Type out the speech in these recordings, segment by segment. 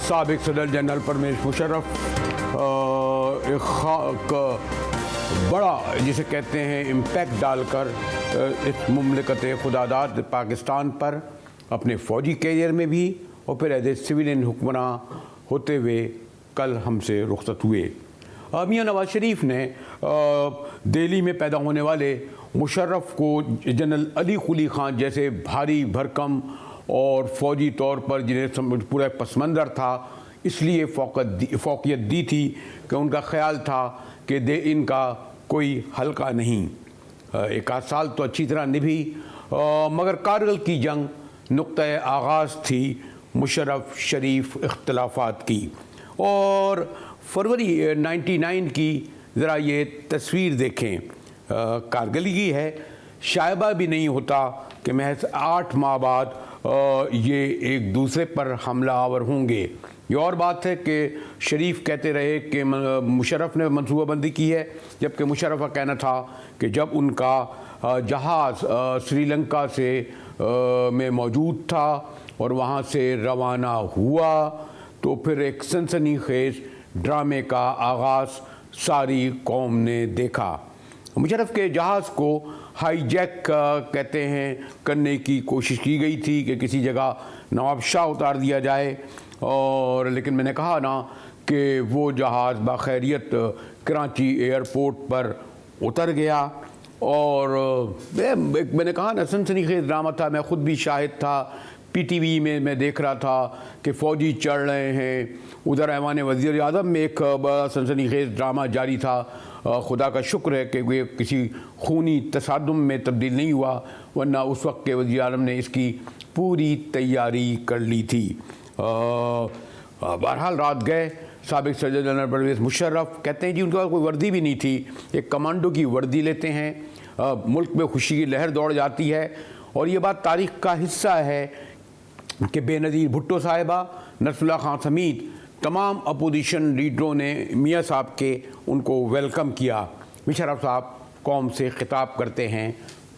سابق صدر جنرل پرویز مشرف ایک بڑا جسے کہتے ہیں امپیکٹ ڈال کر اس مملکت خداداد پاکستان پر اپنے فوجی کیریئر میں بھی اور پھر ایز اے سویلین حکمراں ہوتے ہوئے کل ہم سے رخصت ہوئے۔ میاں نواز شریف نے دہلی میں پیدا ہونے والے مشرف کو جنرل علی قلی خان جیسے بھاری بھرکم اور فوجی طور پر جنہیں پورا پس منظر تھا اس لیے فوقیت دی تھی کہ ان کا خیال تھا کہ ان کا کوئی حلقہ نہیں۔ ایک آدھ سال تو اچھی طرح نبھی، مگر کارگل کی جنگ نقطۂ آغاز تھی مشرف شریف اختلافات کی۔ اور فروری 99 کی ذرا یہ تصویر دیکھیں، کارگل کی ہے، شائبہ بھی نہیں ہوتا کہ محض 8 ماہ بعد یہ ایک دوسرے پر حملہ آور ہوں گے۔ یہ اور بات ہے کہ شریف کہتے رہے کہ مشرف نے منصوبہ بندی کی ہے، جبکہ مشرف کا کہنا تھا کہ جب ان کا جہاز سری لنکا سے میں موجود تھا اور وہاں سے روانہ ہوا تو پھر ایک سنسنی خیز ڈرامے کا آغاز ساری قوم نے دیکھا۔ مشرف کے جہاز کو ہائی جیک کہتے ہیں کرنے کی کوشش کی گئی تھی کہ کسی جگہ نواب شاہ اتار دیا جائے، اور لیکن میں نے کہا نا کہ وہ جہاز باخیریت کراچی ایئرپورٹ پر اتر گیا، اور میں نے کہا نا سنسنی خیز ڈرامہ تھا، میں خود بھی شاہد تھا، پی ٹی وی میں دیکھ رہا تھا کہ فوجی چڑھ رہے ہیں، ادھر ایوان وزیر اعظم میں ایک بڑا سنسنی خیز ڈرامہ جاری تھا۔ خدا کا شکر ہے کہ وہ کسی خونی تصادم میں تبدیل نہیں ہوا، ورنہ اس وقت کے وزیر اعظم نے اس کی پوری تیاری کر لی تھی۔ بہرحال رات گئے، سابق صدر جنرل پرویز مشرف کہتے ہیں جی ان کے پاس کوئی وردی بھی نہیں تھی، ایک کمانڈو کی وردی لیتے ہیں، ملک میں خوشی کی لہر دوڑ جاتی ہے۔ اور یہ بات تاریخ کا حصہ ہے کہ بے نظیر بھٹو صاحبہ، نصر اللہ خان سمیت تمام اپوزیشن لیڈروں نے میاں صاحب کے ان کو ویلکم کیا۔ مشرف صاحب قوم سے خطاب کرتے ہیں،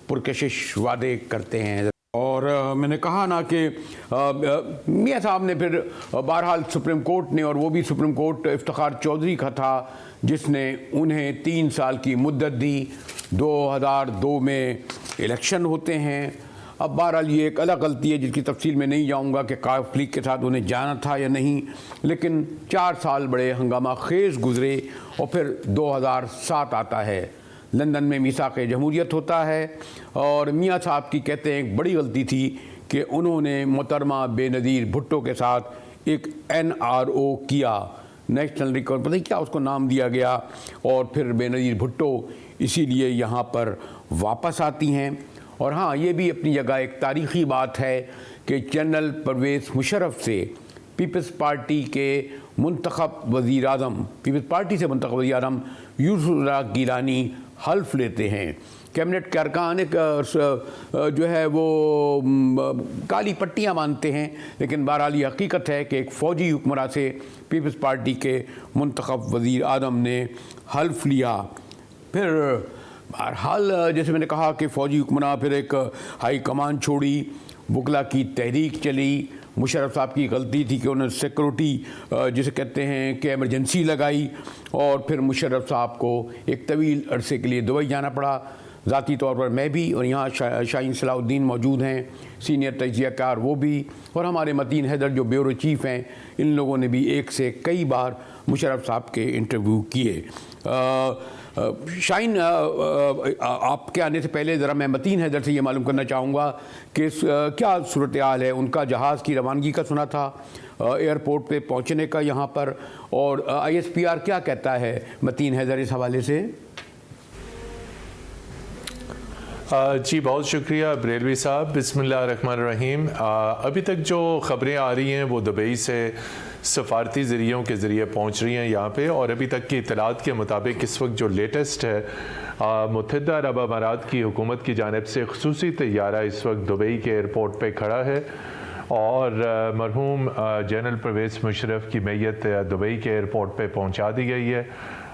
پرکشش وعدے کرتے ہیں، اور میں نے کہا نا کہ میاں صاحب نے پھر بہرحال سپریم کورٹ نے، اور وہ بھی سپریم کورٹ افتخار چودھری کا تھا جس نے انہیں 3 سال کی مدت دی۔ 2002 میں الیکشن ہوتے ہیں۔ اب بہرحال یہ ایک الگ غلطی ہے جس کی تفصیل میں نہیں جاؤں گا کہ کاف لیگ کے ساتھ انہیں جانا تھا یا نہیں، لیکن 4 سال بڑے ہنگامہ خیز گزرے، اور پھر 2007 آتا ہے، لندن میں میثاق جمہوریت ہوتا ہے، اور میاں صاحب کی کہتے ہیں ایک بڑی غلطی تھی کہ انہوں نے محترمہ بے نظیر بھٹو کے ساتھ ایک NRO کیا، نیشنل ریکارڈ، پتہ نہیں کیا اس کو نام دیا گیا، اور پھر بے نظیر بھٹو اسی لیے یہاں پر واپس آتی ہیں۔ اور ہاں یہ بھی اپنی جگہ ایک تاریخی بات ہے کہ جنرل پرویز مشرف سے پیپلز پارٹی کے منتخب وزیر اعظم، پیپلز پارٹی سے منتخب وزیر اعظم یوسف اللہ گیلانی حلف لیتے ہیں۔ کیبنٹ کے ارکان جو ہے وہ کالی پٹیاں مانتے ہیں، لیکن بہرحال یہ حقیقت ہے کہ ایک فوجی حکمراں سے پیپلز پارٹی کے منتخب وزیر اعظم نے حلف لیا۔ پھر بہرحال جیسے میں نے کہا کہ فوجی حکمراں پھر ایک ہائی کمان چھوڑی، وکلا کی تحریک چلی۔ مشرف صاحب کی غلطی تھی کہ انہوں نے سیکورٹی جسے کہتے ہیں کہ ایمرجنسی لگائی، اور پھر مشرف صاحب کو ایک طویل عرصے کے لیے دبئی جانا پڑا۔ ذاتی طور پر میں بھی، اور یہاں شاہین صلاح الدین موجود ہیں، سینئر تجزیہ کار وہ بھی، اور ہمارے متین حیدر جو بیورو چیف ہیں، ان لوگوں نے بھی ایک سے کئی بار مشرف صاحب کے انٹرویو کیے۔ شاہین، آپ کے آنے سے پہلے ذرا میں متین حیدر سے یہ معلوم کرنا چاہوں گا کہ کیا صورتحال ہے، ان کا جہاز کی روانگی کا سنا تھا، ایئرپورٹ پہ پہنچنے کا یہاں پر، اور ISPR کیا کہتا ہے متین حیدر اس حوالے سے؟ جی بہت شکریہ بریلوی صاحب، بسم اللہ الرحمن الرحیم۔ ابھی تک جو خبریں آ رہی ہیں وہ دبئی سے سفارتی ذریعوں کے ذریعے پہنچ رہی ہیں یہاں پہ، اور ابھی تک کی اطلاعات کے مطابق اس وقت جو لیٹسٹ ہے، متحدہ عرب امارات کی حکومت کی جانب سے خصوصی طیارہ اس وقت دبئی کے ایئرپورٹ پہ کھڑا ہے، اور مرحوم جنرل پرویز مشرف کی میت دبئی کے ایئرپورٹ پہ پہنچا دی گئی ہے۔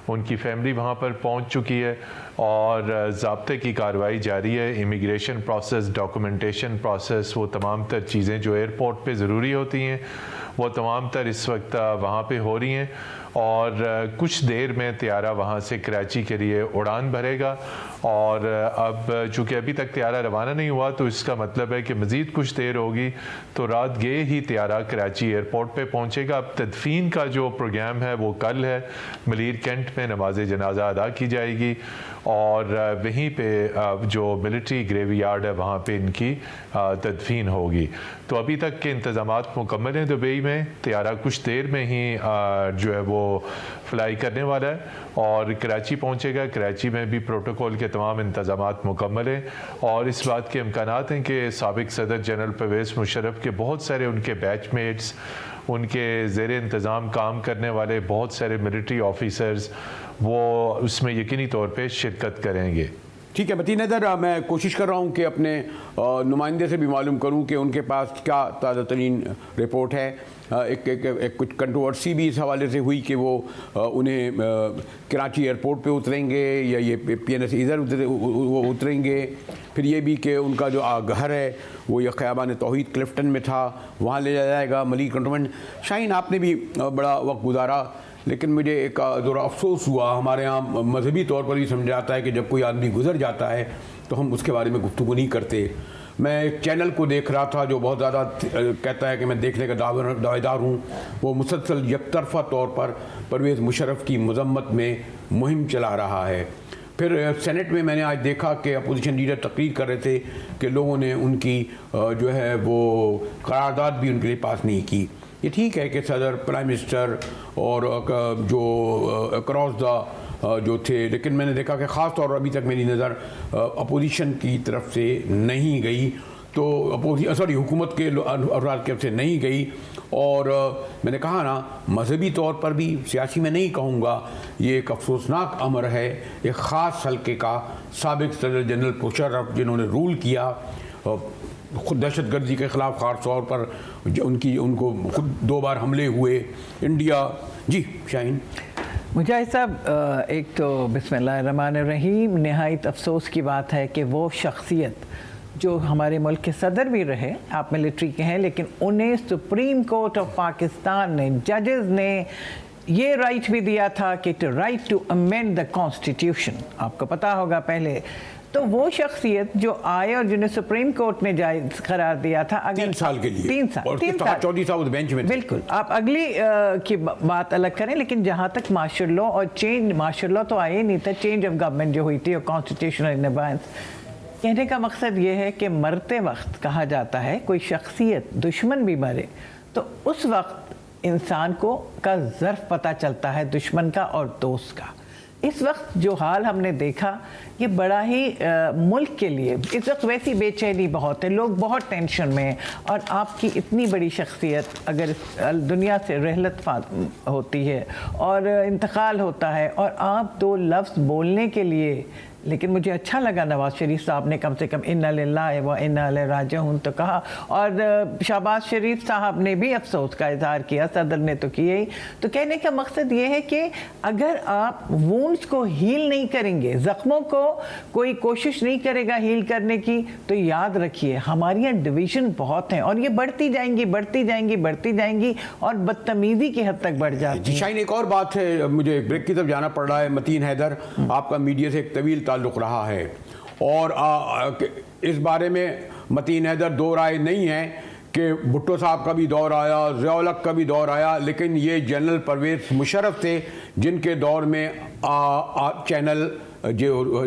ان کی فیملی وہاں پر پہنچ چکی ہے، اور ضابطے کی کارروائی جاری ہے، امیگریشن پروسیس، ڈاکومنٹیشن پروسیس، وہ تمام تر چیزیں جو ایئرپورٹ پہ ضروری ہوتی ہیں وہ تمام تر اس وقت وہاں پہ ہو رہی ہیں، اور کچھ دیر میں طیارہ وہاں سے کراچی کے لیے اڑان بھرے گا، اور اب چونکہ ابھی تک طیارہ روانہ نہیں ہوا تو اس کا مطلب ہے کہ مزید کچھ دیر ہوگی تو رات گئے ہی طیارہ کراچی ایئرپورٹ پہ پہنچے گا۔ اب تدفین کا جو پروگرام ہے وہ کل ہے، ملیر کینٹ میں نماز جنازہ ادا کی جائے گی، اور وہیں پہ جو ملٹری گریوی یارڈ ہے وہاں پہ ان کی تدفین ہوگی۔ تو ابھی تک کے انتظامات مکمل ہیں دبئی میں، طیارہ کچھ دیر میں ہی جو ہے وہ فلائی کرنے والا ہے اور کراچی پہنچے گا۔ کراچی میں بھی پروٹوکول کے تمام انتظامات مکمل ہیں، اور اس بات کے امکانات ہیں کہ سابق صدر جنرل پرویز مشرف کے بہت سارے ان کے بیچ میٹس، ان کے زیر انتظام کام کرنے والے بہت سارے ملٹری آفیسرز وہ اس میں یقینی طور پہ شرکت کریں گے۔ ٹھیک ہے متین حیدر، میں کوشش کر رہا ہوں کہ اپنے نمائندے سے بھی معلوم کروں کہ ان کے پاس کیا تازہ ترین رپورٹ ہے۔ ایک کچھ کنٹروورسی بھی اس حوالے سے ہوئی کہ وہ انہیں کراچی ایئرپورٹ پہ اتریں گے یا یہ پی این ایس ادھر وہ اتریں گے، پھر یہ بھی کہ ان کا جو گھر ہے وہ یہ خیابان توحید کلفٹن میں تھا، وہاں لے جایا جائے گا ملیر کنٹونمنٹ۔ شاہین، آپ نے بھی بڑا وقت گزارا، لیکن مجھے ایک ذرا افسوس ہوا۔ ہمارے ہاں مذہبی طور پر بھی سمجھا جاتا ہے کہ جب کوئی آدمی گزر جاتا ہے تو ہم اس کے بارے میں گفتگو نہیں کرتے۔ میں ایک چینل کو دیکھ رہا تھا جو بہت زیادہ کہتا ہے کہ میں دیکھنے کا دعویدار ہوں، وہ مسلسل یک طرفہ طور پر پرویز مشرف کی مذمت میں مہم چلا رہا ہے۔ پھر سینٹ میں نے آج دیکھا کہ اپوزیشن لیڈر تقریر کر رہے تھے کہ لوگوں نے ان کی جو ہے وہ قرارداد بھی ان کے لیے پاس نہیں کی۔ یہ ٹھیک ہے کہ صدر، پرائم منسٹر اور جو اکراس دا جو تھے، لیکن میں نے دیکھا کہ خاص طور پر ابھی تک میری نظر اپوزیشن کی طرف سے نہیں گئی، تو حکومت کے افراد کی طرف سے نہیں گئی۔ اور میں نے کہا نا، مذہبی طور پر بھی، سیاسی میں نہیں کہوں گا، یہ ایک افسوسناک امر ہے ایک خاص حلقے کا۔ سابق صدر جنرل مشرف جنہوں نے رول کیا خود دہشت گردی کے خلاف، خاص طور پر ان کو خود 2 بار حملے ہوئے انڈیا۔ جی شاہین۔ مجاہد صاحب، ایک تو بسم اللہ الرحمن الرحیم، نہایت افسوس کی بات ہے کہ وہ شخصیت جو ہمارے ملک کے صدر بھی رہے، آپ ملٹری کے ہیں، لیکن انہیں سپریم کورٹ آف پاکستان نے، ججز نے یہ رائٹ بھی دیا تھا کہ right to amend the constitution, آپ کو پتا ہوگا پہلے۔ تو وہ شخصیت جو آئے اور جنہیں سپریم کورٹ نے جائز قرار دیا تھا، اگر 3 سال کے لیے، 3 سال 14 سال بینچ میں، بالکل آپ اگلی کی بات الگ کریں، لیکن جہاں تک مارشل لا اور چینج، مارشل لا تو آئے ہی نہیں تھا، چینج آف گورنمنٹ جو ہوئی تھی اور کانسٹیٹیوشنل انبیانس، کہنے کا مقصد یہ ہے کہ مرتے وقت کہا جاتا ہے کوئی شخصیت دشمن بھی مرے تو اس وقت انسان کا ظرف پتہ چلتا ہے دشمن کا اور دوست کا۔ اس وقت جو حال ہم نے دیکھا یہ بڑا ہی ملک کے لیے اس وقت ویسی بے چینی بہت ہے، لوگ بہت ٹینشن میں ہیں، اور آپ کی اتنی بڑی شخصیت اگر دنیا سے رحلت ہوتی ہے اور انتقال ہوتا ہے اور آپ 2 لفظ بولنے کے لیے، لیکن مجھے اچھا لگا نواز شریف صاحب نے کم سے کم انا للہ و انا الیہ راجعون تو کہا، اور شہباز شریف صاحب نے بھی افسوس کا اظہار کیا، صدر نے تو کیا ہی۔ تو کہنے کا مقصد یہ ہے کہ اگر آپ وونڈز کو ہیل نہیں کریں گے، زخموں کو کوئی کوشش نہیں کرے گا ہیل کرنے کی، تو یاد رکھیے ہماری یہاں ڈویژن بہت ہیں اور یہ بڑھتی جائیں گی، بڑھتی جائیں گی، بڑھتی جائیں گی، اور بدتمیزی کی حد تک بڑھ جاتی ہے۔ شاہین، ایک اور بات ہے، مجھے بریک کی طرف جانا پڑ رہا ہے۔ متین حیدر، آپ کا میڈیا سے ایک طویل تعلق رہا ہے، اور اس بارے میں متین حیدر 2 رائے نہیں ہیں کہ بھٹو صاحب کا بھی دور آیا، ضیاء الحق کا بھی دور آیا، لیکن یہ جنرل پرویز مشرف تھے جن کے دور میں چینل جو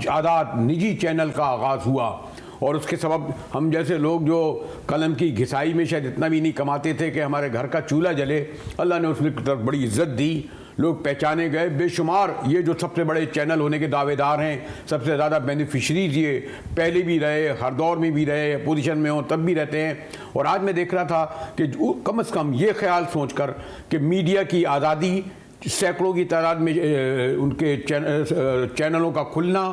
آزاد نجی چینل کا آغاز ہوا، اور اس کے سبب ہم جیسے لوگ جو قلم کی گھسائی میں شاید اتنا بھی نہیں کماتے تھے کہ ہمارے گھر کا چولہا جلے، اللہ نے اس کی طرف بڑی عزت دی، لوگ پہچانے گئے۔ بے شمار یہ جو سب سے بڑے چینل ہونے کے دعوے دار ہیں، سب سے زیادہ بینیفیشریز یہ پہلے بھی رہے، ہر دور میں بھی رہے، اپوزیشن میں ہوں تب بھی رہتے ہیں۔ اور آج میں دیکھ رہا تھا کہ کم از کم یہ خیال سوچ کر کہ میڈیا کی آزادی، سینکڑوں کی تعداد میں ان کے چینلوں کا کھلنا،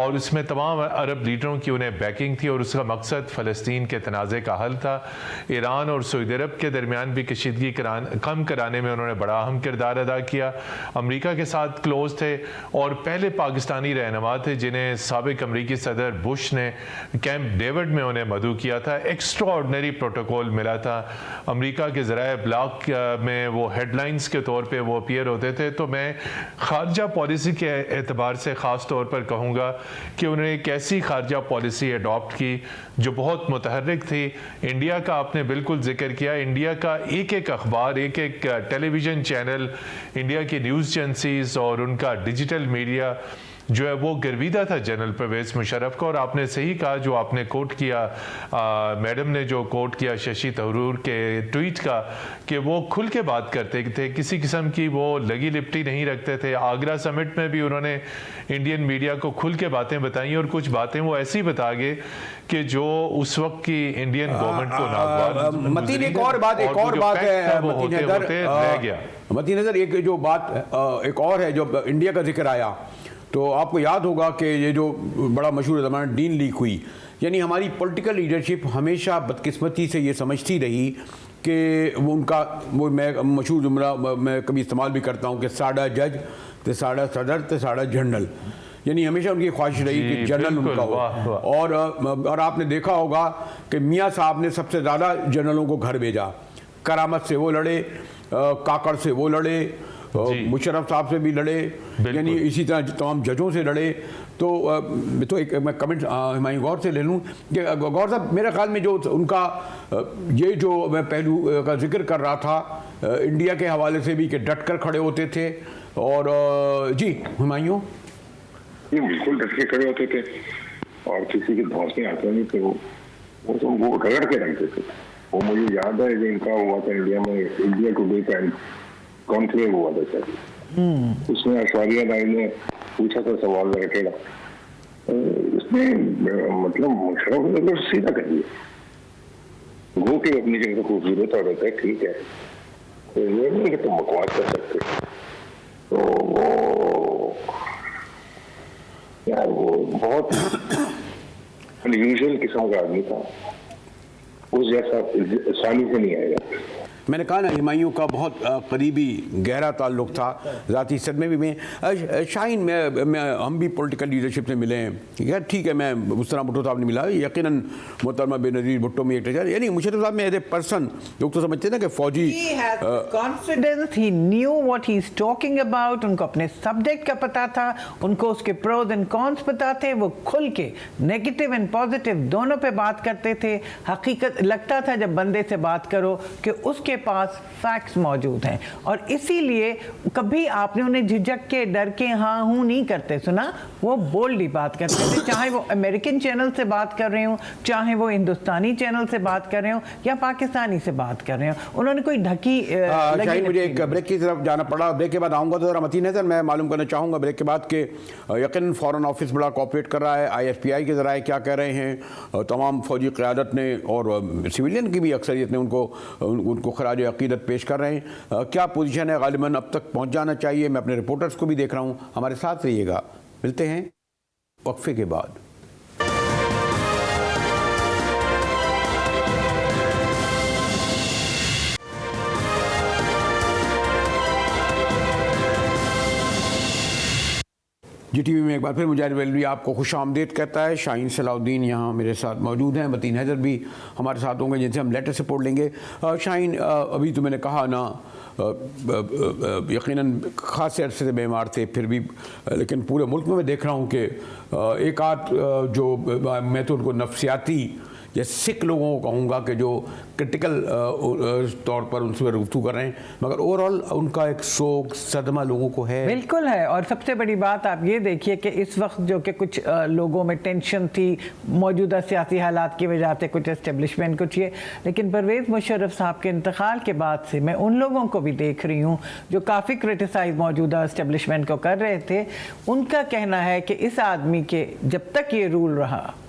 اور اس میں تمام عرب لیڈروں کی انہیں بیکنگ تھی اور اس کا مقصد فلسطین کے تنازع کا حل تھا۔ ایران اور سعودی عرب کے درمیان بھی کشیدگی کم کرانے میں انہوں نے بڑا اہم کردار ادا کیا، امریکہ کے ساتھ کلوز تھے اور پہلے پاکستانی رہنما تھے جنہیں سابق امریکی صدر بش نے کیمپ ڈیوڈ میں انہیں مدعو کیا تھا۔ ایکسٹرا آرڈنری پروٹوکول ملا تھا، امریکہ کے ذرائع ابلاغ میں وہ ہیڈ لائنز کے طور پہ وہ اپیئر ہوتے تھے۔ تو میں خارجہ پالیسی کے اعتبار سے خاص طور پر کہوں گا کہ انہوں نے ایک ایسی خارجہ پالیسی اڈاپٹ کی جو بہت متحرک تھی۔ انڈیا کا آپ نے بالکل ذکر کیا، انڈیا کا ایک ایک اخبار، ایک ایک ٹیلی ویژن چینل، انڈیا کی نیوز ایجنسیز اور ان کا ڈیجیٹل میڈیا جو ہے وہ گرویدہ تھا جنرل پرویز مشرف کا۔ اور آپ نے صحیح کہا جو آپ نے کوٹ کیا، میڈم نے جو کوٹ کیا ششی تھرور کے ٹویٹ کا، کہ وہ کھل کے بات کرتے تھے، کسی قسم کی وہ لگی لپٹی نہیں رکھتے تھے۔ آگرہ سمٹ میں بھی انہوں نے انڈین میڈیا کو کھل کے باتیں بتائیں اور کچھ باتیں وہ ایسی بتا گئے کہ جو اس وقت کی انڈین گورنمنٹ کو ناگوار متین ایک اور بات ہے متین نظر، ایک جو بات ایک اور ہے جو انڈیا کا ذکر آیا تو آپ کو یاد ہوگا کہ یہ جو بڑا مشہور زمانہ ڈین لیک ہوئی، یعنی ہماری پولیٹیکل لیڈرشپ ہمیشہ بدقسمتی سے یہ سمجھتی رہی کہ وہ ان کا وہ میں مشہور جملہ میں کبھی استعمال بھی کرتا ہوں کہ ساڑھا جج تے ساڑھا صدر تے ساڑھا جنرل، یعنی ہمیشہ ان کی خواہش رہی کہ جنرل ان کا ہو۔ اور آپ نے دیکھا ہوگا کہ میاں صاحب نے سب سے زیادہ جنرلوں کو گھر بھیجا، کرامت سے وہ لڑے، کاکڑ سے وہ لڑے، مشرف صاحب سے بھی لڑے، یعنی اسی طرح تمام ججوں سے لڑے۔ تو ایک میں کمنٹ ہمایوں غور سے لے لوں کہ غور صاحب میرے خیال میں جو ان کا یہ جو میں پہلو کا ذکر کر رہا تھا انڈیا کے حوالے سے بھی کہ ڈٹ کر کھڑے ہوتے تھے، اور جی ہمایوں بالکل ڈٹ کے کھڑے ہوتے تھے اور کسی کے دھوس میں آتے نہیں تھے، وہ تو وہ رگڑ کے رکھتے تھے۔ وہ مجھے یاد ہے جو ان کا ہوا تھا انڈیا میں، انڈیا ٹوڈے کا کانکلیو ہوا تھا سر، اس میں ایشوریہ رائے نے پوچھا تھا سوال رکھے گا، اس نے مطلب مشرف نے تو سیدھا کر دیا، وہ کہ اپنی جگہ خوبصورت اور رہتا ہے ٹھیک ہے، یہ نہیں کہ تم بکواس کر سکتے۔ تو وہ یار وہ بہت انیوژل قسم کا آدمی تھا، اس جیسا آسانی سے نہیں آئے گا۔ میں نے کہا نا ہمایوں کا بہت قریبی گہرا تعلق تھا، ذاتی صدمے بھی میں شاہین میں ہم بھی پولیٹیکل لیڈرشپ سے ملے ہیں، یار ٹھیک ہے میں اس طرح بھٹو صاحب نے ملا، یقیناً محترمہ بے نظیر بھٹو میں ایک ٹیچر، یعنی مشرف صاحب میں ایز اے پرسن لوگ تو سمجھتے ہیں نا کہ فوجی confidence, he knew what he is talking about, ان کو اپنے سبجیکٹ کا پتا تھا، ان کو اس کے پروز اینڈ کونس پتا تھے، وہ کھل کے نیگیٹو اینڈ پازیٹیو دونوں پہ بات کرتے تھے۔ حقیقت لگتا تھا جب بندے سے بات کرو کہ اس کے پاس فیکٹس موجود ہیں، اور اسی لیے کبھی آپ نے انہیں جھجک کے ڈر کے ہاں ہوں نہیں کرتے سنا، وہ بولڈلی بات کرتے تھے، چاہے وہ امریکن چینل سے بات کر رہے ہوں، چاہے وہ ہندوستانی چینل سے بات کر رہے ہوں یا پاکستانی سے بات کر رہے ہوں، انہوں نے کوئی ڈھکی شاہین مجھے ایک بریک کی طرف جانا پڑا، بریک کے بعد آؤں گا تو ذرا متین نظر میں معلوم کرنا چاہوں گا بریک کے بعد کہ یقیناً فورن آفس بڑا کوآپریٹ کر رہا ہے، آئی ایس پی آئی کے ذرائع کیا کہہ رہے ہیں، تمام فوجی قیادت نے اور سویلین کی بھی اکثریت نے ان کو خراج عقیدت پیش کر رہے ہیں، کیا پوزیشن ہے، غالباً اب تک پہنچ جانا چاہیے، میں اپنے رپورٹرز کو بھی دیکھ رہا ہوں، ہمارے ساتھ رہیے گا، ملتے ہیں وقفے کے بعد۔ جی ٹی وی میں ایک بار پھر مجاہد ویلوی آپ کو خوش آمدید کہتا ہے، شاہین صلاح الدین یہاں میرے ساتھ موجود ہیں، متین حیدر بھی ہمارے ساتھ ہوں گے جن سے ہم لیٹر سپورٹ لیں گے۔ شاہین ابھی تو میں نے کہا نا یقیناً خاصے عرصے سے بیمار تھے پھر بھی، لیکن پورے ملک میں دیکھ رہا ہوں کہ ایک آدھ جو میں تو ان کو نفسیاتی یا سکھ لوگوں کو کہوں گا کہ جو کرٹیکل طور پر ان سے گفتگو کر رہے ہیں، مگر اوورآل ان کا ایک شوق صدمہ لوگوں کو ہے، بالکل ہے۔ اور سب سے بڑی بات آپ یہ دیکھیے کہ اس وقت جو کہ کچھ لوگوں میں ٹینشن تھی موجودہ سیاسی حالات کی وجہ سے، کچھ اسٹیبلشمنٹ کچھ یہ، لیکن پرویز مشرف صاحب کے انتقال کے بعد سے میں ان لوگوں کو بھی دیکھ رہی ہوں جو کافی کرٹیسائز موجودہ اسٹیبلشمنٹ کو کر رہے تھے، ان کا کہنا ہے کہ اس آدمی کے جب تک یہ رول رہا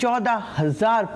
14,000